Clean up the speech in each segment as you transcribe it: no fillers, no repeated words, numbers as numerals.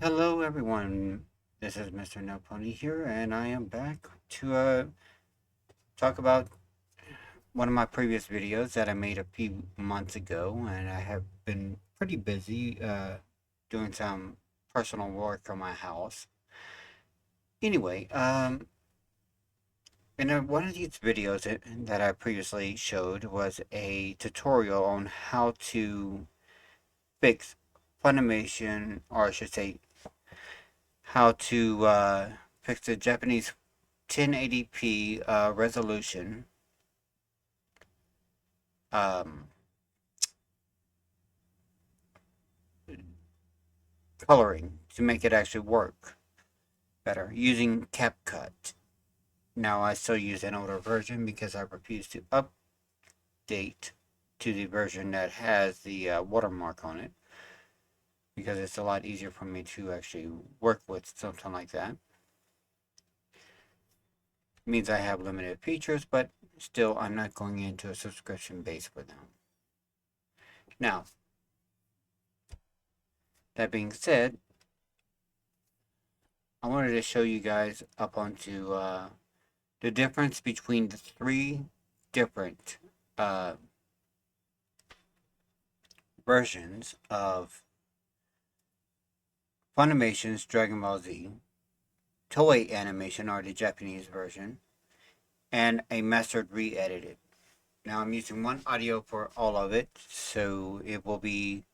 Hello everyone, this is Mr. No Pony here, and I am back to talk about one of my previous videos that I made a few months ago, and I have been pretty busy doing some personal work on my house. Anyway, in one of these videos that I previously showed was a tutorial on how to fix Funimation, or I should say, how to fix the Japanese 1080p resolution um, coloring to make it actually work better using CapCut. Now, I still use an older version because I refuse to update to the version that has the watermark on it because it's a lot easier for me to actually work with something like that. It means I have limited features, but still, I'm not going into a subscription base for them. Now, that being said, I wanted to show you guys up onto the difference between the three different uh, versions of Funimation's Dragon Ball Z, Toei Animation, or the Japanese version, and a mastered re-edited. Now I'm using one audio for all of it, so it will be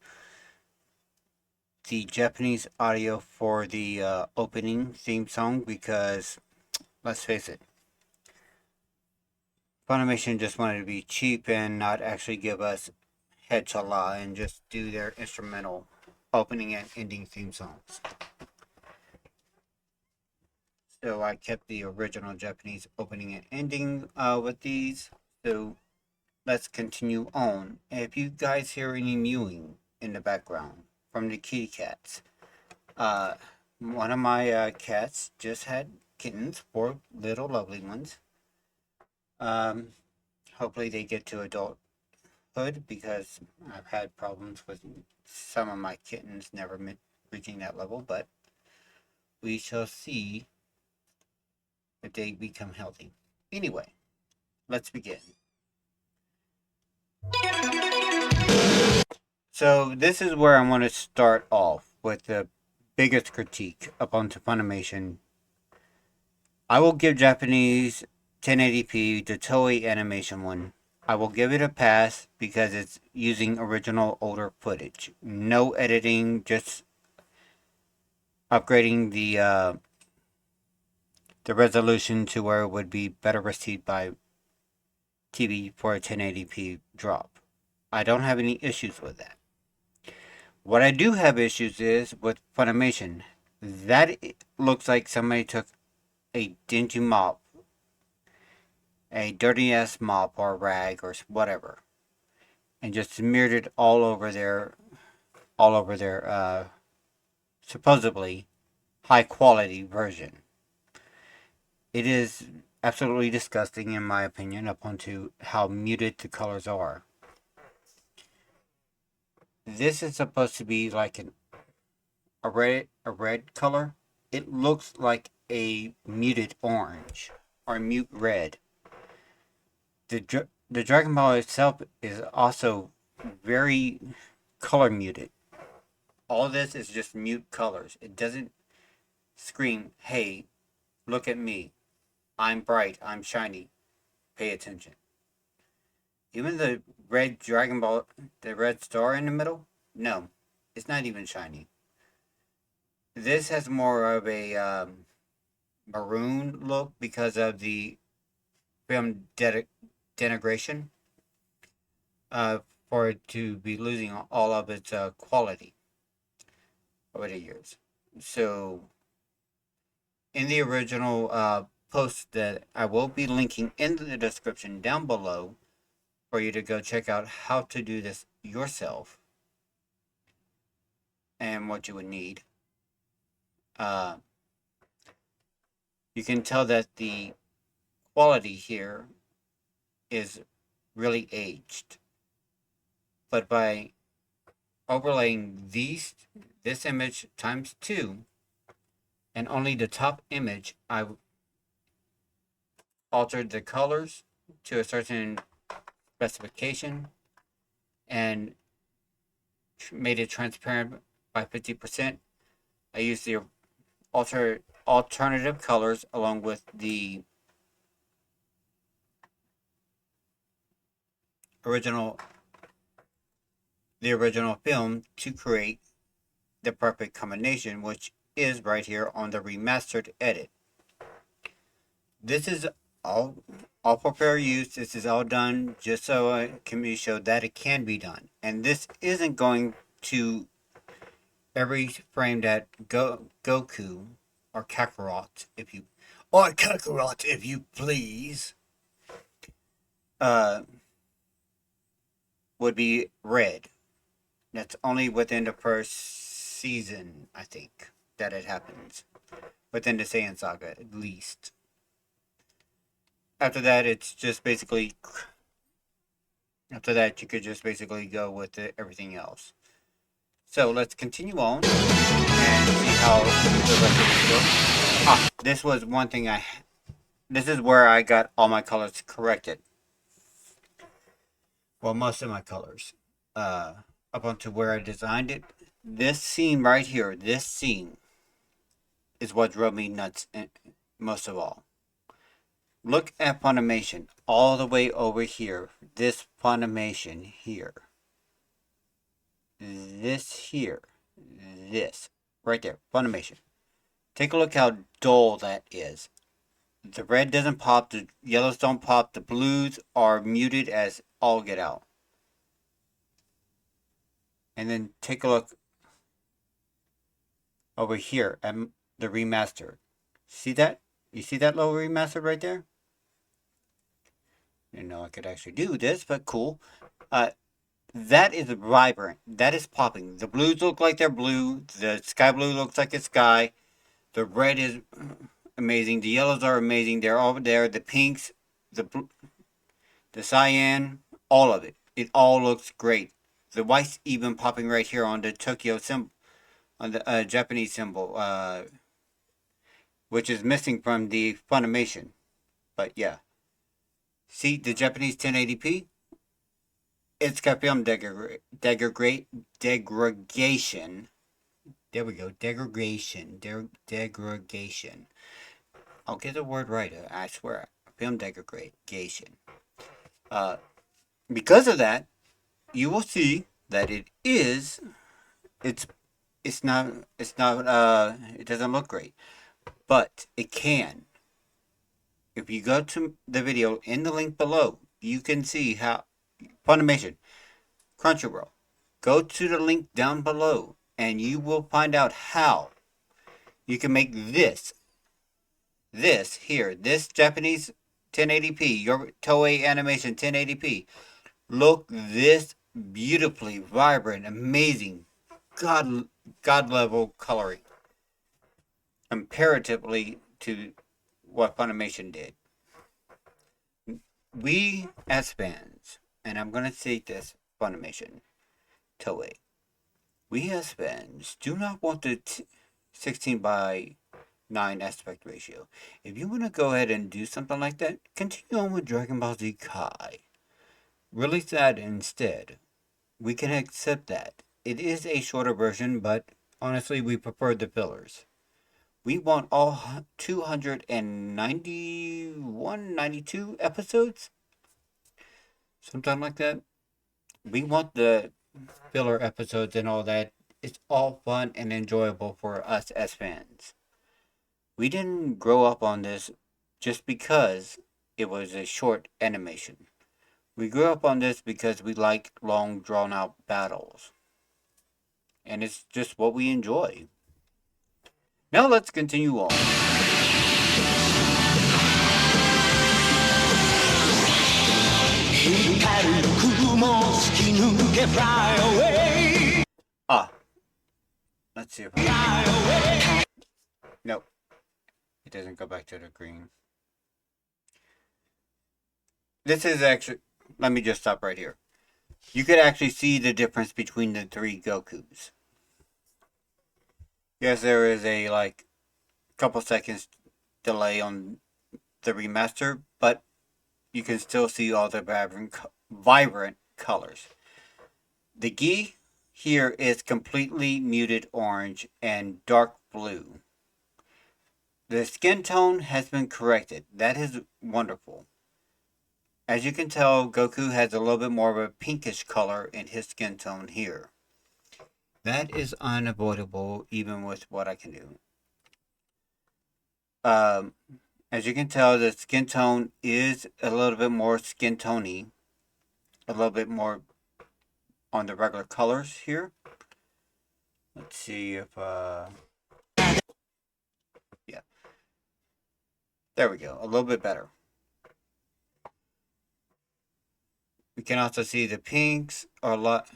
the Japanese audio for the opening theme song because, let's face it, Funimation just wanted to be cheap and not actually give us head to la and just do their instrumental opening and ending theme songs. So I kept the original Japanese opening and ending with these. So let's continue on. If you guys hear any mewing in the background from the kitty cats, uh, one of my cats just had kittens, four little lovely ones. Um, Hopefully they get to adulthood because I've had problems with some of my kittens never reaching that level, but we shall see if they become healthy. Anyway, let's begin. So this is where I want to start off with the biggest critique upon to Funimation. I will give Japanese 1080p the Toei animation one. I will give it a pass because it's using original older footage. No editing, just upgrading the resolution to where it would be better received by TV for a 1080p drop. I don't have any issues with that. What I do have issues is with Funimation. That looks like somebody took a dingy mop, a dirty ass mop or rag or whatever, and just smeared it all over their supposedly high quality version. It is absolutely disgusting in my opinion upon to how muted the colors are. This is supposed to be like a red color. It looks like a muted orange or mute red. The Dragon Ball itself is also very color muted. All this is just mute colors. It doesn't scream, "Hey, look at me. I'm bright. I'm shiny. Pay attention." Even the red Dragon Ball, the red star in the middle, no, it's not even shiny. This has more of a maroon look because of the film denigration uh, for it to be losing all of its quality over the years. So, in the original post that I will be linking in the description down below for you to go check out how to do this yourself and what you would need, uh, you can tell that the quality here is really aged. But by overlaying this image times 2, and only the top image I altered the colors to a certain specification and made it transparent by 50%. I used the alternative colors along with the original film to create the perfect combination, which is right here on the remastered edit. This is all for fair use. This is all done just so it can be showed that it can be done. And this isn't going to every frame that Goku or Kakarot, if you please, would be red. That's only within the first season, I think, that it happens. Within the Saiyan Saga, at least. After that, it's just basically. After that, you could just basically go with everything else. So let's continue on and see how the rest of this goes. This was one thing This is where I got all my colors corrected. Well, most of my colors. Up onto where I designed it. This scene right here, this scene, is what drove me nuts most of all. Look at Funimation all the way over here. This Funimation here. This here. This. Right there. Funimation. Take a look how dull that is. The red doesn't pop. The yellows don't pop. The blues are muted as all get out. And then take a look over here at the remaster. See that? You see that little remaster right there? Didn't know I could actually do this, but cool. That is vibrant. That is popping. The blues look like they're blue. The sky blue looks like it's sky. The red is amazing. The yellows are amazing. They're all there. The pinks, the cyan, all of it. It all looks great. The white's even popping right here on the Tokyo symbol, on the Japanese symbol, which is missing from the Funimation. But yeah. See the Japanese 1080p? It's got film degradation. There we go. Degradation. Degradation. I'll get the word right. I swear. Film degradation. Because of that, you will see that it doesn't look great. But it can. If you go to the video in the link below, you can see how Funimation, Crunchyroll. Go to the link down below and you will find out how you can make this Japanese 1080p, your Toei Animation 1080p, look this beautifully vibrant, amazing, God level coloring, comparatively to what Funimation did. We as fans, and I'm going to say this, Funimation, Toei, we as fans do not want the 16:9 aspect ratio. If you want to go ahead and do something like that, continue on with Dragon Ball Z Kai. Release that instead. We can accept that. It is a shorter version, but honestly, we prefer the fillers. We want all 291, 92 episodes? Something like that. We want the filler episodes and all that. It's all fun and enjoyable for us as fans. We didn't grow up on this just because it was a short animation. We grew up on this because we like long, drawn out battles. And it's just what we enjoy. Now let's continue on. Let's see if I... Nope. It doesn't go back to the green. This is actually... Let me just stop right here. you could actually see the difference between the three Gokus. Yes, there is a like couple seconds delay on the remaster, but you can still see all the vibrant colors. The gi here is completely muted orange and dark blue. The skin tone has been corrected. That is wonderful. As you can tell, Goku has a little bit more of a pinkish color in his skin tone here. That is unavoidable even with what I can do. Um, as you can tell, the skin tone is a little bit more skin tony, a little bit more on the regular colors here. Let's see if, yeah, there we go, a little bit better. We can also see the pinks are a lot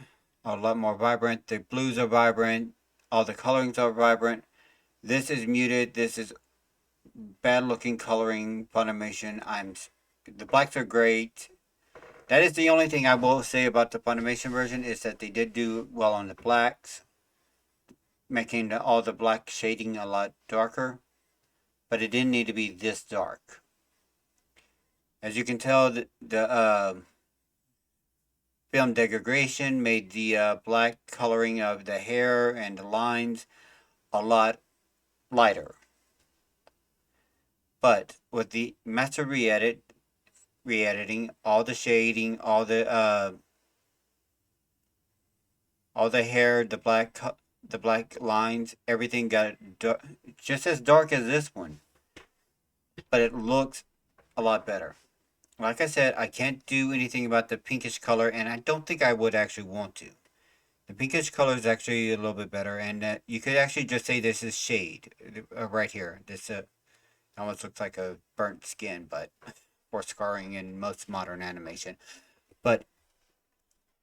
more vibrant. The blues are vibrant. All the colorings are vibrant. This is muted. This is bad looking coloring Funimation. The blacks are great. That is the only thing I will say about the Funimation version is that they did do well on the blacks, making all the black shading a lot darker, but it didn't need to be this dark. As you can tell, the film degradation made the black coloring of the hair and the lines a lot lighter. But with the master re-editing, all the shading, all the hair, the black lines, everything got just as dark as this one, but it looks a lot better. Like I said, I can't do anything about the pinkish color, and I don't think I would actually want to. The pinkish color is actually a little bit better, and you could actually just say this is shade right here. This almost looks like a burnt skin, but for scarring in most modern animation. But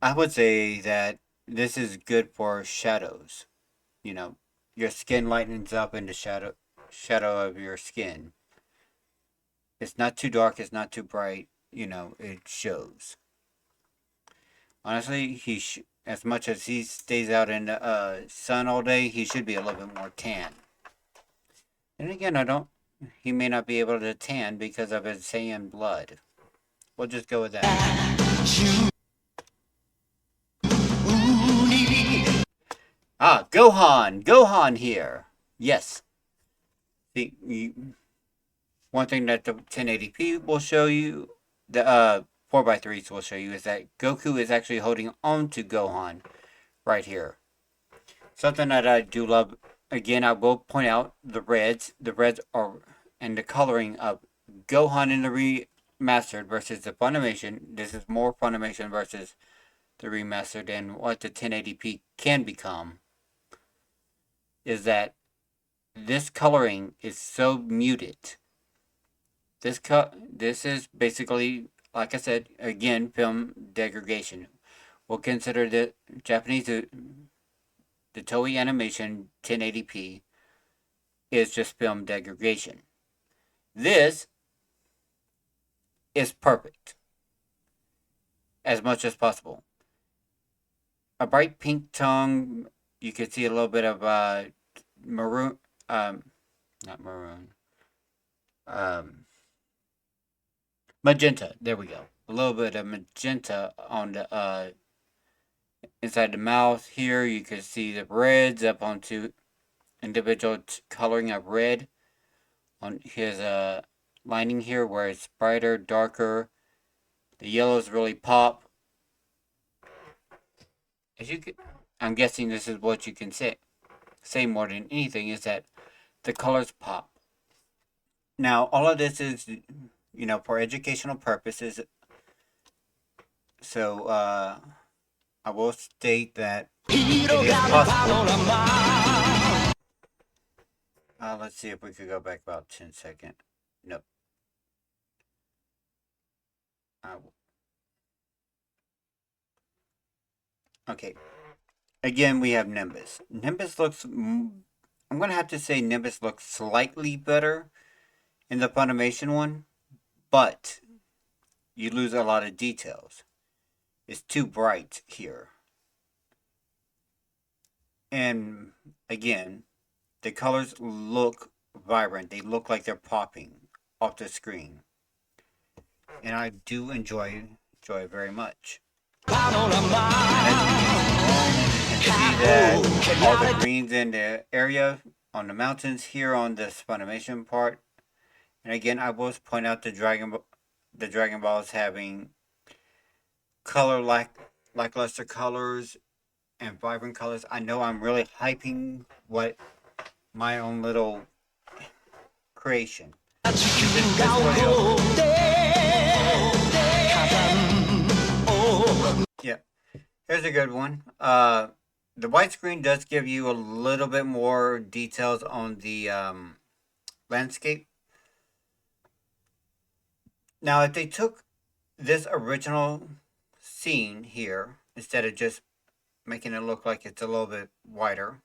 I would say that this is good for shadows. You know, your skin lightens up in the shadow of your skin. It's not too dark. It's not too bright. You know, it shows. Honestly, as much as he stays out in the sun all day, he should be a little bit more tan. And again, I don't. He may not be able to tan because of his Saiyan blood. We'll just go with that. Ah, Gohan! Gohan here! Yes. One thing that the 1080p will show you, the 4x3s will show you, is that Goku is actually holding on to Gohan right here. Something that I do love, again, I will point out the reds. The reds are, and the coloring of Gohan in the remastered versus the Funimation. This is more Funimation versus the remastered and what the 1080p can become. Is that this coloring is so muted. This is basically, like I said, again, film degradation. We'll consider the Japanese, the Toei Animation 1080p is just film degradation. This is perfect, as much as possible. A bright pink tongue, you can see a little bit of maroon, not maroon, magenta. There we go. A little bit of magenta on the inside the mouth here. You can see the reds up onto individual coloring of red on his lining here, where it's brighter, darker. The yellows really pop. As you can, I'm guessing this is what you can say more than anything is that the colors pop. Now, all of this is, you know, for educational purposes. So, I will state that it is possible. Let's see if we could go back about 10 seconds. Nope. Okay. Again, we have Nimbus. Nimbus looks. I'm going to have to say Nimbus looks slightly better in the Funimation one, but you lose a lot of details. is too bright here. And again, the colors look vibrant. They look like they're popping off the screen. And I do enjoy it very much. And as you can see that all the greens in the area on the mountains here on this Funimation part. And again, I will point out the Dragon Balls having lackluster colors and vibrant colors. I know I'm really hyping what my own little creation. Yeah, here's a good one. The widescreen does give you a little bit more details on the landscape. Now, if they took this original scene here instead of just making it look like it's a little bit wider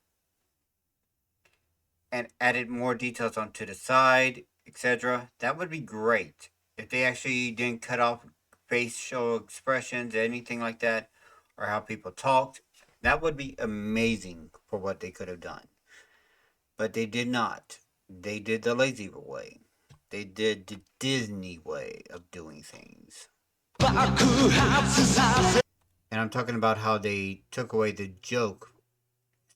and added more details onto the side, etc., that would be great. If they actually didn't cut off facial expressions, anything like that, or how people talked, that would be amazing for what they could have done. But they did not. They did the lazy way. They did the Disney way of doing things. And I'm talking about how they took away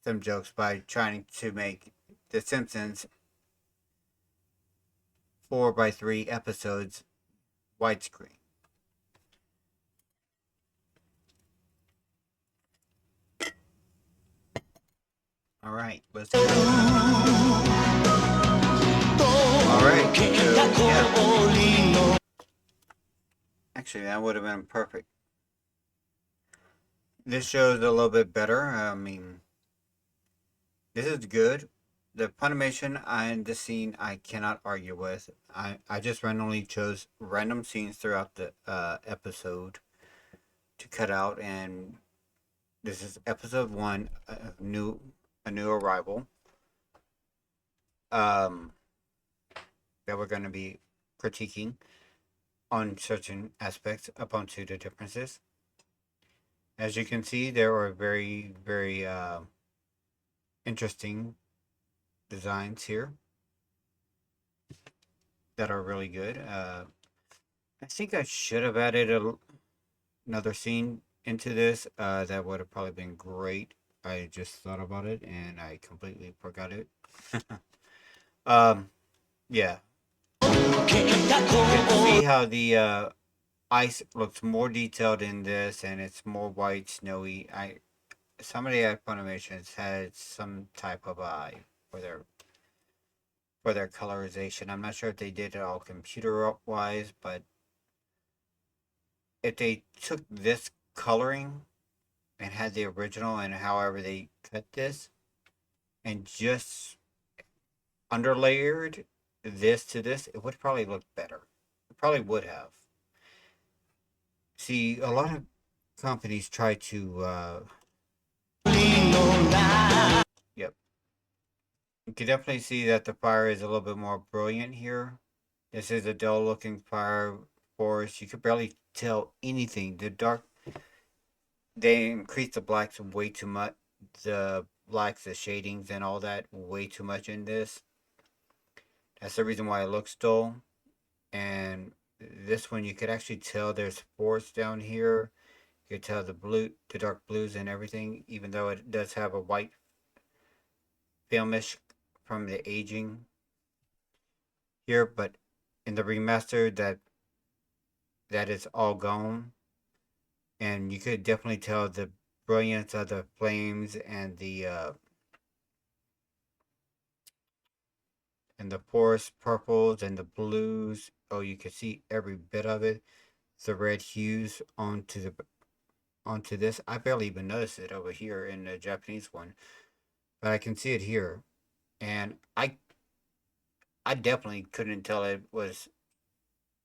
some jokes by trying to make The Simpsons 4x3 episodes widescreen. All right, let's go. All right, so, yeah. Actually, that would have been perfect. This shows a little bit better. I mean, this is good. The Funimation and the scene I cannot argue with. I just randomly chose random scenes throughout the episode to cut out, and this is episode 1, a new arrival. That we're going to be critiquing on certain aspects up onto the differences. As you can see, there are very, very interesting designs here that are really good. I think I should have added another scene into this. That would have probably been great. I just thought about it and I completely forgot it. Yeah. You can see how the ice looks more detailed in this, and it's more white, snowy. Somebody at Funimation had some type of eye for their colorization. I'm not sure if they did it all computer wise, but if they took this coloring and had the original and however they cut this and just underlayered this to this, it would probably look better. It probably would have. See, a lot of companies try to yep. You can definitely see that the fire is a little bit more brilliant here. This is a dull looking fire forest. You could barely tell anything. They increased the blacks way too much. The blacks, the shadings, and all that way too much in this. That's the reason why it looks dull. And this one, you could actually tell there's forest down here. You could tell the dark blues and everything, even though it does have a white filmish from the aging here. But in the remaster, that is all gone, and you could definitely tell the brilliance of the flames and the forest purples and the blues. Oh, you can see every bit of it. The red hues onto this. I barely even noticed it over here in the Japanese one, but I can see it here, and I definitely couldn't tell it was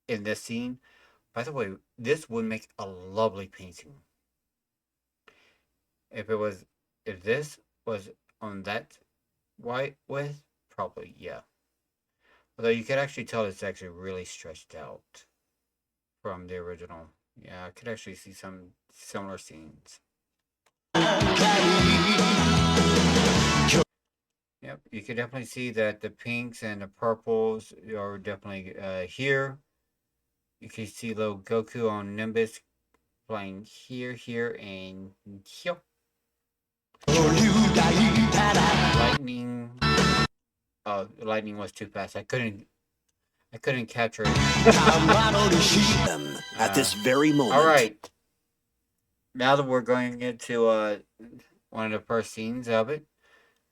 in this scene. By the way, this would make a lovely painting. If this was on that white width, probably yeah. Although you could actually tell it's actually really stretched out from the original. Yeah, I could actually see some similar scenes. Yep, you can definitely see that the pinks and the purples are definitely here. You can see little Goku on Nimbus playing here, here, and here. Lightning. Oh, lightning was too fast. I couldn't capture it. At this very All moment. right. Now that we're going into one of the first scenes of it,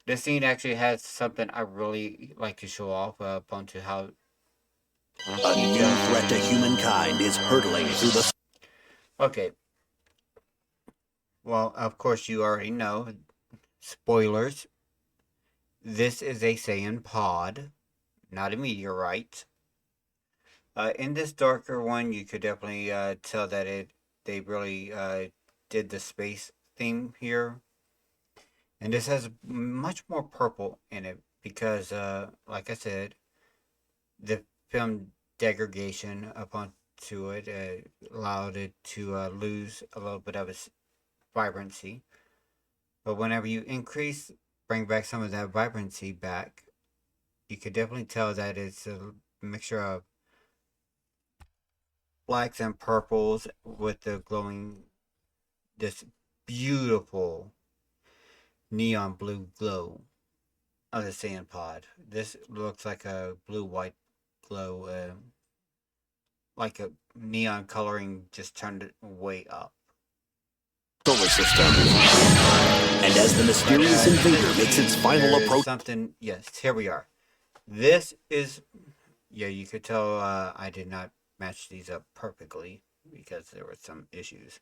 this scene actually has something I really like to show off up onto how A new threat to humankind is hurtling through the. Okay. Well, of course you already know. Spoilers. This is a Saiyan pod, not a meteorite. In this darker one, you could definitely tell that they really did the space theme here, and this has much more purple in it because, like I said, the film degradation upon to it allowed it to lose a little bit of its vibrancy. But whenever you bring back some of that vibrancy back, you could definitely tell that it's a mixture of blacks and purples with the glowing, this beautiful neon blue glow of the sand pod. This looks like a blue white glow, like a neon coloring just turned it way up. Solar system. And as the mysterious invader makes its final approach. Something, yes, here we are. This is, yeah, you could tell I did not match these up perfectly because there were some issues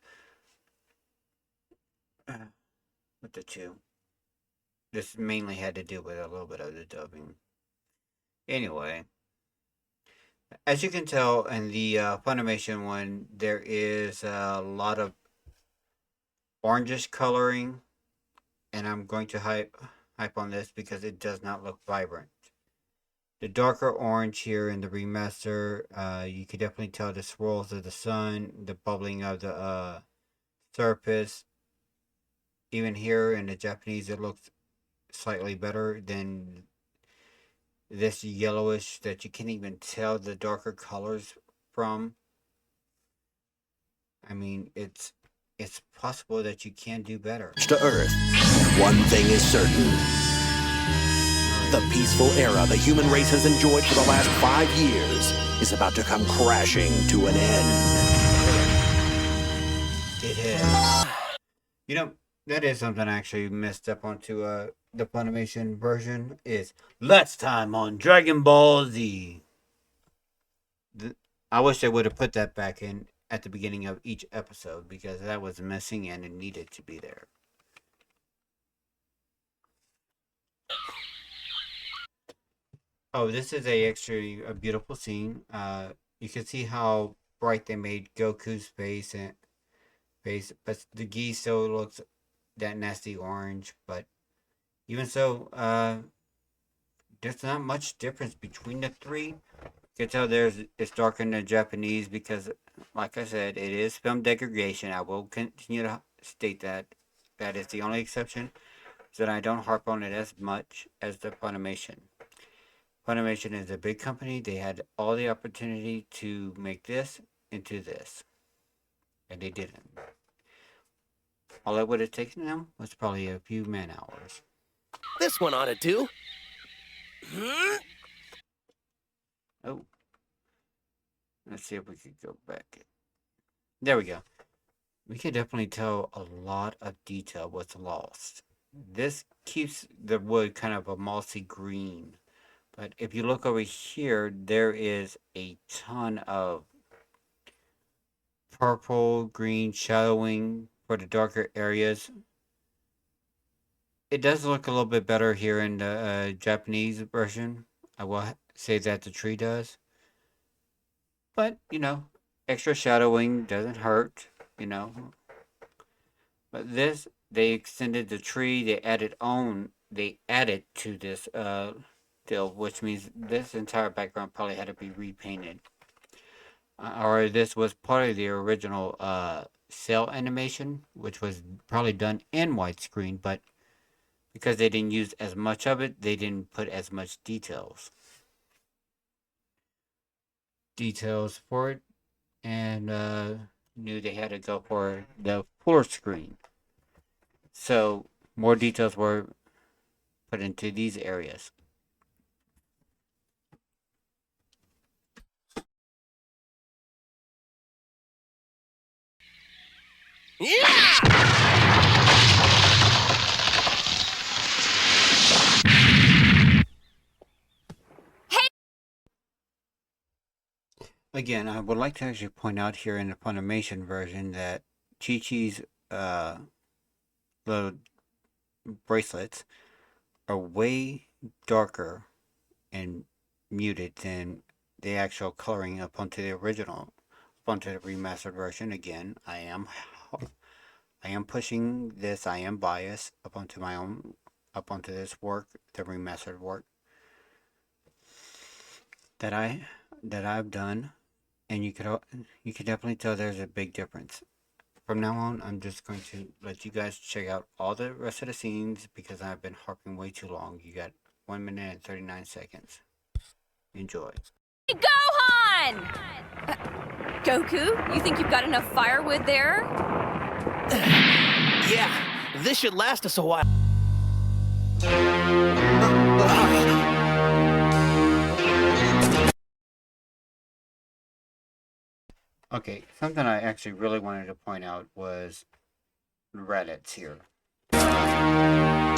with the two. This mainly had to do with a little bit of the dubbing. Anyway, as you can tell in the Funimation one, there is a lot of orangish coloring, and I'm going to hype on this because it does not look vibrant. The darker orange here in the remaster, you can definitely tell the swirls of the sun, the bubbling of the surface. Even here in the Japanese, it looks slightly better than this yellowish that you can't even tell the darker colors from. I mean, it's possible that you can do better. To Earth. One thing is certain. The peaceful era the human race has enjoyed for the last 5 years is about to come crashing to an end. It is. You know, that is something I actually messed up onto the Funimation version is last time on Dragon Ball Z. I wish they would have put that back in at the beginning of each episode because that was missing and it needed to be there. Oh, this is a beautiful scene. You can see how bright they made Goku's face, but the gi still looks that nasty orange. But even so, there's not much difference between the three. You can tell it's darker in the Japanese because, like I said, it is film degradation. I will continue to state that. That is the only exception, so that I don't harp on it as much as the Funimation. Funimation is a big company. They had all the opportunity to make this into this, and they didn't. All it would have taken them was probably a few man hours. This one ought to do. Oh, let's see if we could go back. There we go. We can definitely tell a lot of detail was lost. This keeps the wood kind of a mossy green. But if you look over here, there is a ton of purple, green shadowing for the darker areas. It does look a little bit better here in the Japanese version. I will say that the tree does. But, extra shadowing doesn't hurt, you know. But this, they extended the tree, they added to this deal, which means this entire background probably had to be repainted. or this was part of the original cell animation, which was probably done in widescreen, but because they didn't use as much of it, they didn't put as much details for it, and knew they had to go for the fuller screen. So more details were put into these areas. Yeah! Again, I would like to actually point out here in the Funimation version that Chi-Chi's little bracelets are way darker and muted than the actual coloring up onto the original, up onto the remastered version. Again, I am pushing this. I am biased up onto my own, up onto this work, the remastered work that I've done, and you could definitely tell there's a big difference. From now on, I'm just going to let you guys check out all the rest of the scenes because I've been harping way too long. You got 1 minute and 39 seconds. Enjoy. Hey, Gohan! Goku, you think you've got enough firewood there? Yeah, this should last us a while. Okay, something I actually really wanted to point out was Reddit's here. Aside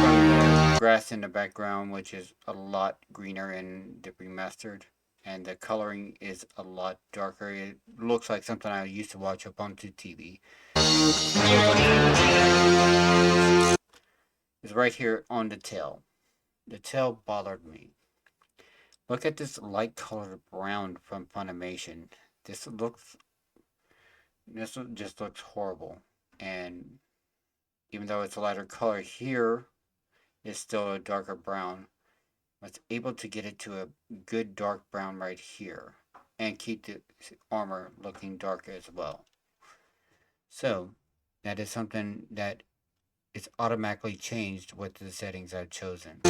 from the grass in the background, which is a lot greener in the remastered, and the coloring is a lot darker. It looks like something I used to watch up onto TV. It's right here on the tail. The tail bothered me. Look at this light colored brown from Funimation. This just looks horrible. And even though it's a lighter color here, it's still a darker brown. I was able to get it to a good dark brown right here and keep the armor looking dark as well. So that is something that is automatically changed with the settings I've chosen.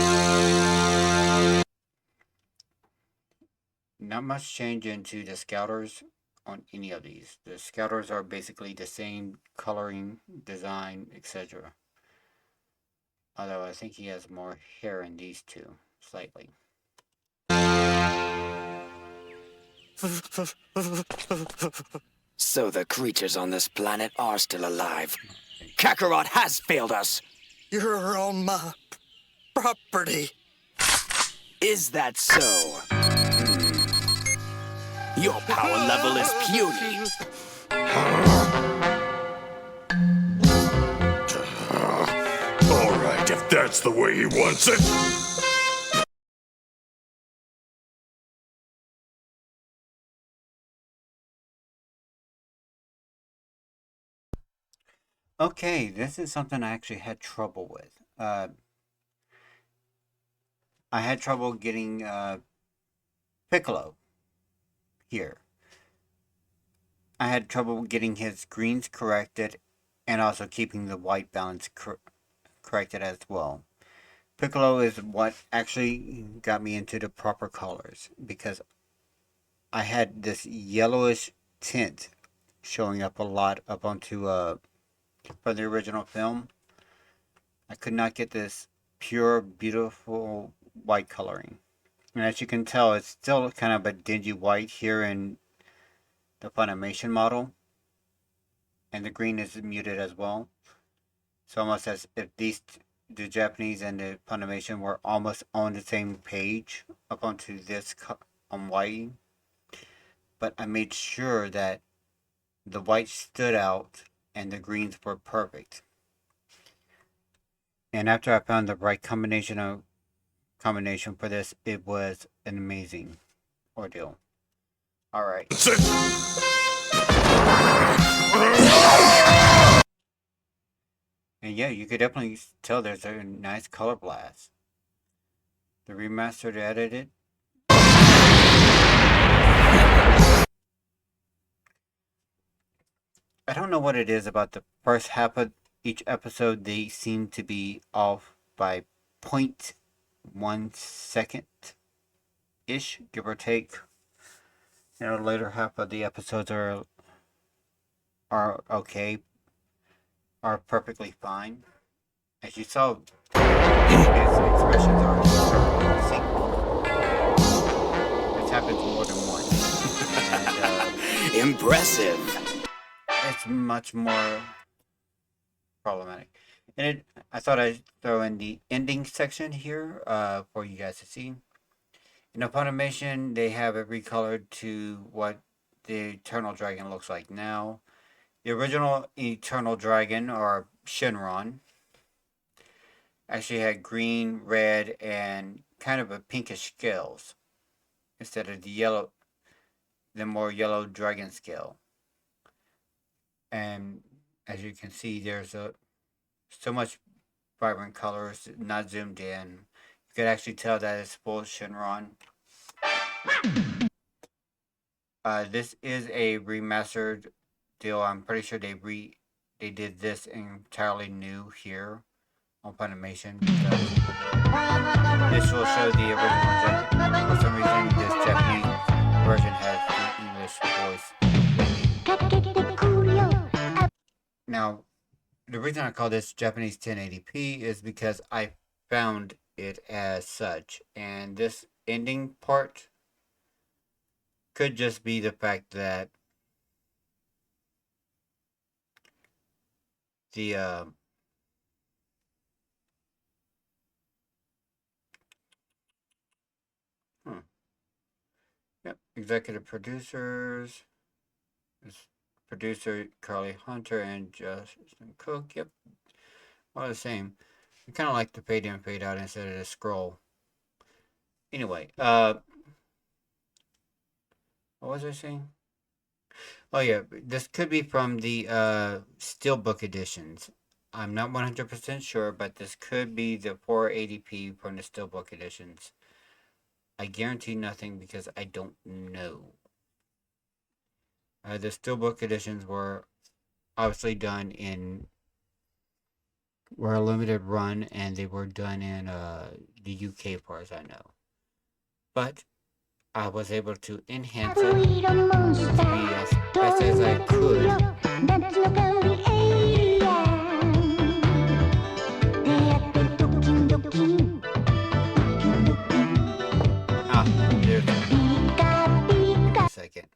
Not much change into the scouters on any of these. The scouters are basically the same coloring, design, etc. Although I think he has more hair in these two, slightly. So the creatures on this planet are still alive. Kakarot has failed us. You're on my property. Is that so? Your power level is puny. All right, if that's the way he wants it. Okay, this is something I actually had trouble with. I had trouble getting Piccolo here. I had trouble getting his greens corrected and also keeping the white balance corrected as well. Piccolo is what actually got me into the proper colors because I had this yellowish tint showing up a lot up onto from the original film. I could not get this pure, beautiful white coloring. And as you can tell, it's still kind of a dingy white here in the Funimation model. And the green is muted as well. It's almost as if the Japanese and the Funimation were almost on the same page up onto this on white. But I made sure that the white stood out and the greens were perfect. And after I found the right combination for this, it was an amazing ordeal. All right. And yeah, you could definitely tell there's a nice color blast. The remastered edited. I don't know what it is about the first half of each episode. They seem to be off by 0.1 second ish, give or take. Later half of the episodes are okay, are perfectly fine. As you saw, his expressions are perfectly sync. This happens more than once, and Impressive. it's much more problematic. And I thought I'd throw in the ending section here for you guys to see. In Funimation, they have it recolored to what the Eternal Dragon looks like now. The original Eternal Dragon, or Shinron, actually had green, red, and kind of a pinkish scales instead of the more yellow dragon scale. And as you can see, there's so much vibrant colors, not zoomed in. You could actually tell that it's full Shinron. This is a remastered deal. I'm pretty sure they did this entirely new here on Funimation because this will show the original Japanese. For some reason, this Japanese version has the English voice. Now, the reason I call this Japanese 1080p is because I found it as such, and this ending part could just be the fact that the executive producers, producer Carly Hunter and Justin Cook. Yep, all the same. I kind of like the fade in, fade out instead of the scroll. Anyway, what was I saying? Oh yeah, this could be from the Steelbook editions. I'm not 100% sure, but this could be the 480p from the Steelbook editions. I guarantee nothing because I don't know. The Steelbook editions were obviously were a limited run, and they were done in the UK, as far as I know. But I was able to enhance it to be as best as I could. There's give me a second.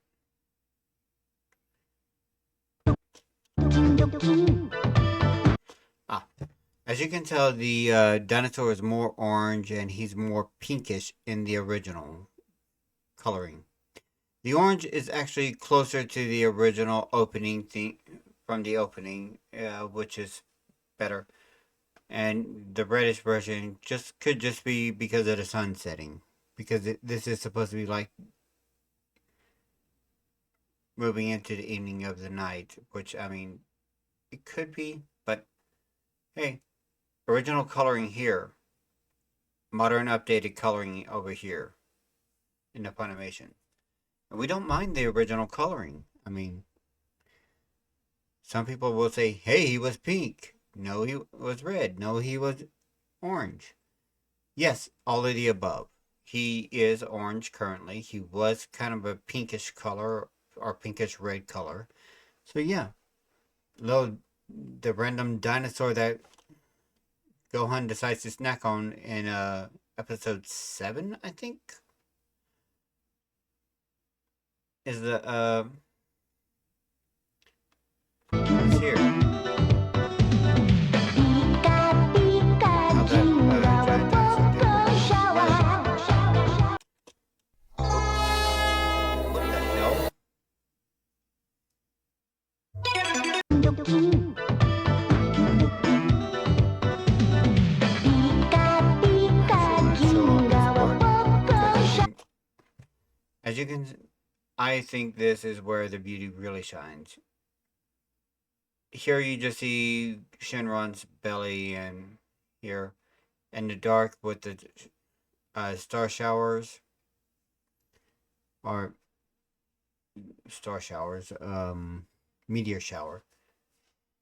As you can tell, the dinosaur is more orange and he's more pinkish in the original coloring. The orange is actually closer to the original opening theme from the opening, which is better. And the reddish version could just be because of the sun setting, because this is supposed to be like moving into the evening of the night, which I mean, it could be, but hey, original coloring here, modern updated coloring over here in the Funimation. And we don't mind the original coloring. I mean, some people will say, hey, he was pink. No, he was red. No, he was orange. Yes, all of the above. He is orange currently. He was kind of a pinkish color or pinkish red color. So yeah, the random dinosaur that Gohan decides to snack on in episode 7, I think, is the it's here. How that giant dinosaur did. What the hell? As you can, I think this is where the beauty really shines. Here you just see Shenron's belly, and here in the dark with the star showers, or star showers. meteor shower,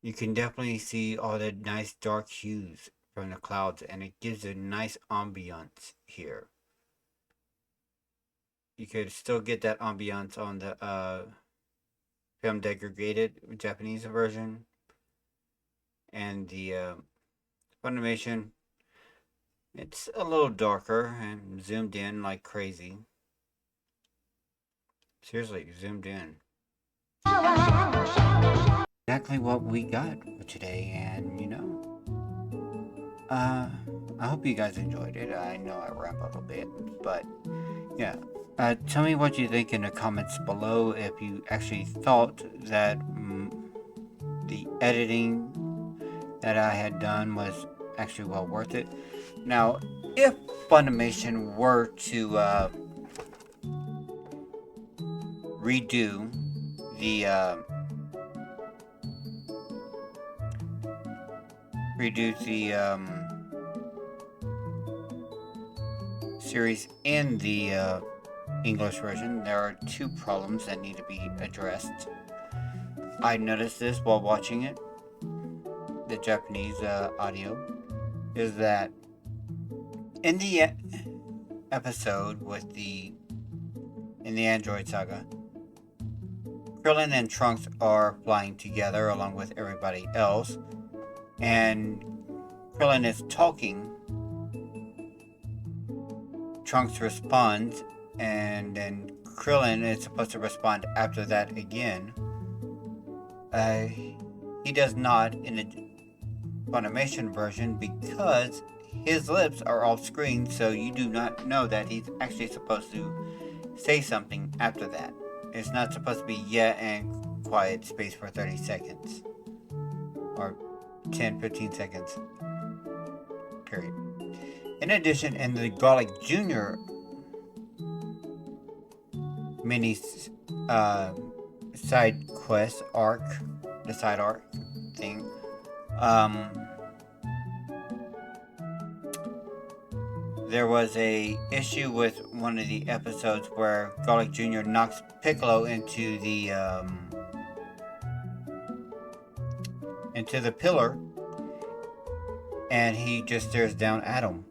you can definitely see all the nice dark hues from the clouds, and it gives a nice ambiance here. You could still get that ambiance on the film degraded Japanese version, and the Funimation. It's a little darker and zoomed in like crazy. Seriously, zoomed in. Exactly what we got for today, and I hope you guys enjoyed it. I know I ramp up a bit, but yeah. Tell me what you think in the comments below. If you actually thought that the editing that I had done was actually well worth it. Now, if Funimation were to redo the series in the English version, there are two problems that need to be addressed. I noticed this while watching it, the Japanese audio, is that in the episode in the Android Saga, Krillin and Trunks are flying together along with everybody else, and Krillin is talking. Trunks responds, and then Krillin is supposed to respond after that again. He does not in the Funimation version because his lips are off screen, so you do not know that he's actually supposed to say something after that. It's not supposed to be yeah and quiet space for 30 seconds. Or 10-15 seconds. Period. In addition, in the Garlic Jr. mini side quest arc, the side arc thing, there was a issue with one of the episodes where Garlic Jr. knocks Piccolo into the pillar, and he just stares down at him.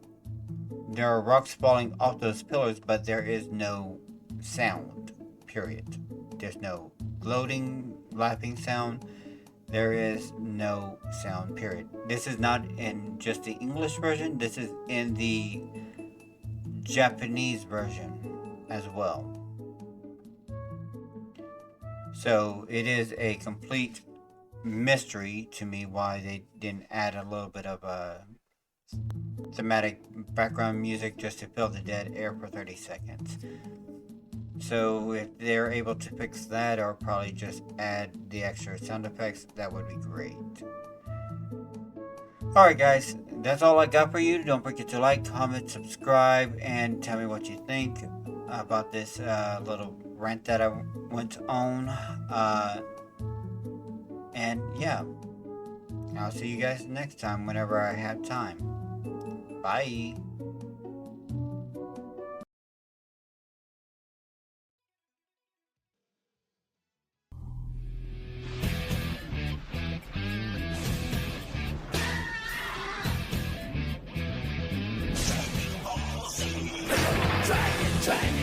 There are rocks falling off those pillars, but there is no sound, period. There's no gloating, laughing sound. There is no sound, period. This is not in just the English version. This is in the Japanese version as well. So it is a complete mystery to me why they didn't add a little bit of a thematic background music just to fill the dead air for 30 seconds. So if they're able to fix that, or probably just add the extra sound effects, that would be great. Alright guys, that's all I got for you. Don't forget to like, comment, subscribe, and tell me what you think about this little rant that I went on. And yeah, I'll see you guys next time whenever I have time. Bye. Dragon,